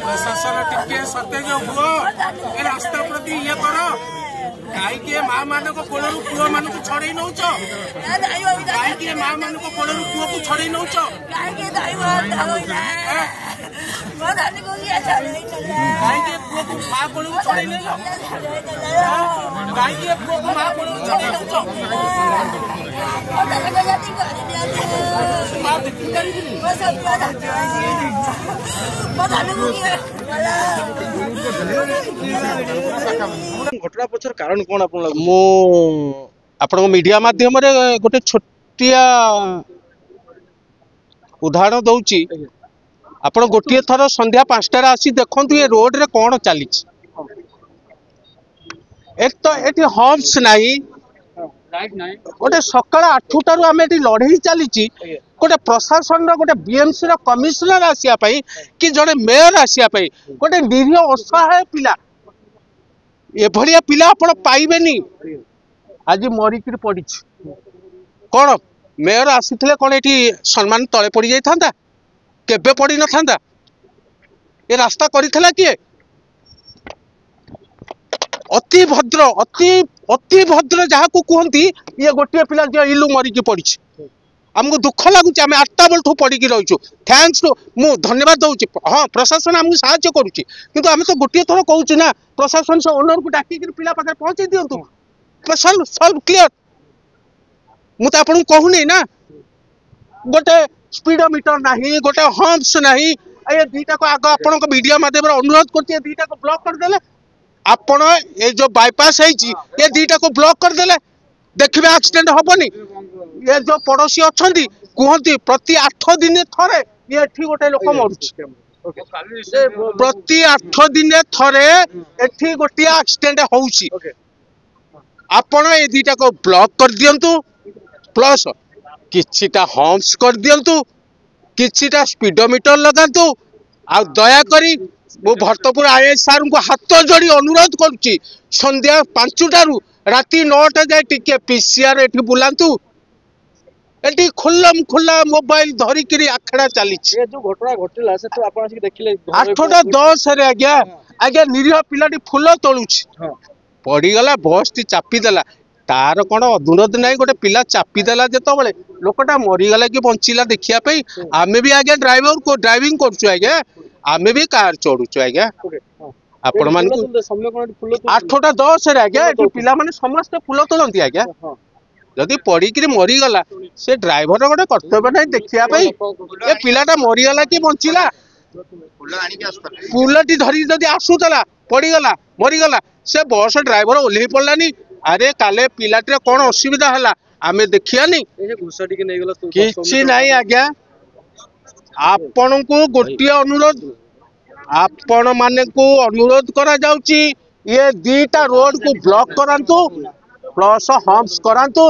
प्रशासन टिके सतेज हुआ रास्ता प्रति ये कर कहीं माँ मान कोल पुओ मान छड़े नौ कहीं माँ मान कोल पुओ को छड़े नौ कहीं पुओ को माँ कोल छड़े नहीं कहीं पुओ को माँ कोल छड़े नौ घटना पछर कारण कौन आप मीडिया माध्यम गोटे छोटिया उदाहरण दौची आप गोटे थर संध्या 5टार आसी देखु ये रोड रे कौन चली एक तो ये हम्स नहीं गोटे सकाल 8टारू आम ये लड़े चली गोटे प्रशासन गोटे बीएमसी कमिशनर आसापी कि जड़े मेयर आसापी गोटे निरीह असहाय पिला एभलिया पिला आप पाइबेनी आज मरिक पड़ी कौन मेयर आसी कौन ये सम्मान तले पड़ जाता केबे पड़ न था ये रास्ता करथिला किए अति भद्र अति भद्र जहाँ को कहती ये गोटे पिला इलू मरिक पड़ी आमको दुख लगुच आम 8टा बेलू पड़ी रहीचु थैंक्स टू मु धन्यवाद दूसरी हाँ प्रशासन आमको साहाय्य करुच्ची किंतु आम तो गोटे थर कहूँ ना प्रशासन से ओनर को डाकिक पिला पाखे पहुँचे दिंतु सल्व क्लियर मुझे आपको कहूनी ना गोटे स्पीडोमीटर नहीं गोटे हम्स नहीं ये दुईटा को आग आप मीडिया माध्यम अनुरोध कर दुईटा को ब्लॉक करदे आपण ये जो बाईपास है ये दुईटा को ब्लॉक करदे देखिए एक्सीडेंट हेनी ये जो पड़ोसी अच्छा कहती प्रति 8 दिन थरे ये गोटे लोक मरुच प्रति 8 दिन थरे एठी गोटे एक्सीडेंट होउची आपण ये दुईटा को ब्लॉक कर दियंतु प्लस किछिटा हम्स कर दियंतु किछिटा स्पीडोमीटर लगातु आ दया करी वो भरतपुर आईएएस सार को हाथ जोड़ी अनुरोध करुच्ची संध्या 5टारू राति 9टा जाए टिके पीसीआर एठी बुलांतु एठी खुल्लम खुल्ला मोबाइल धरिक आखड़ा चली जो घटना घटला से तो आपण देखिले 8:10 रे आज्ञा आज्ञा निरीह पिलाटी फुल तोलुछ पड़ीगला बस टी चापीदेला तार कौन अनुरोध ना गोटे पिला चापीदेला जो लोकटा मरीगला कि बंचला देखापी आम भी आज्ञा ड्राइवर को ड्राइविंग करुचु आज्ञा आम भी कार चढ़ुचु आज्ञा आपण मान 8:10 रे आज्ञा पिला माने समस्त फुल तोलती आज्ञा जदि पड़ी मरीगला से ड्राइवर गोटे कर्तव्य ना देखापी ये पिलाटा मरीगला कि बंचला फुलटी धरी जदि आसूला पड़ीगला मरीगला से बस ड्राइवर ओह्ल पड़लानी अरे काले पिलाटे कौन असुविधा है आम देखियानी कि नहीं आज्ञा आपण को गोटे अनुरोध आपण माने को अनुरोध करा जाउची ये दुईटा रोड को ब्लॉक करांतु प्लस हम्स करांतु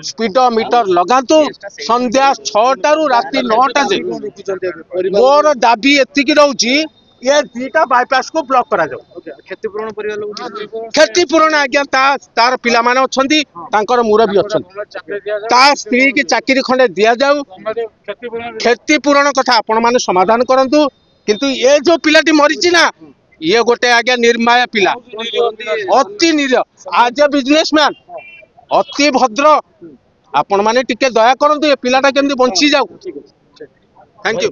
स्पीडोमीटर लगांतु संध्या 6टारू राति 9टा जे मोर दाबी एतिक रहउची ये दुईटा बाईपास को ब्लॉक करा जाऊ क्षतिपूरण आज्ञा तार पिला माने अछंती तांकर मुरबी अछंती ता स्त्री की चाकरी खंडे दिया जाऊ क्षतिपूरण कथा आपण माने समाधान करंतु किंतु ये जो पिलाटी मरीची ना ये गोटे आज्ञा निर्माया पिला अति निरीह आज ए बिजनेसमैन अति भद्र आपण माने टिके दया करंतु ये पिलाटा केमती बंची जाऊ थैंक यू।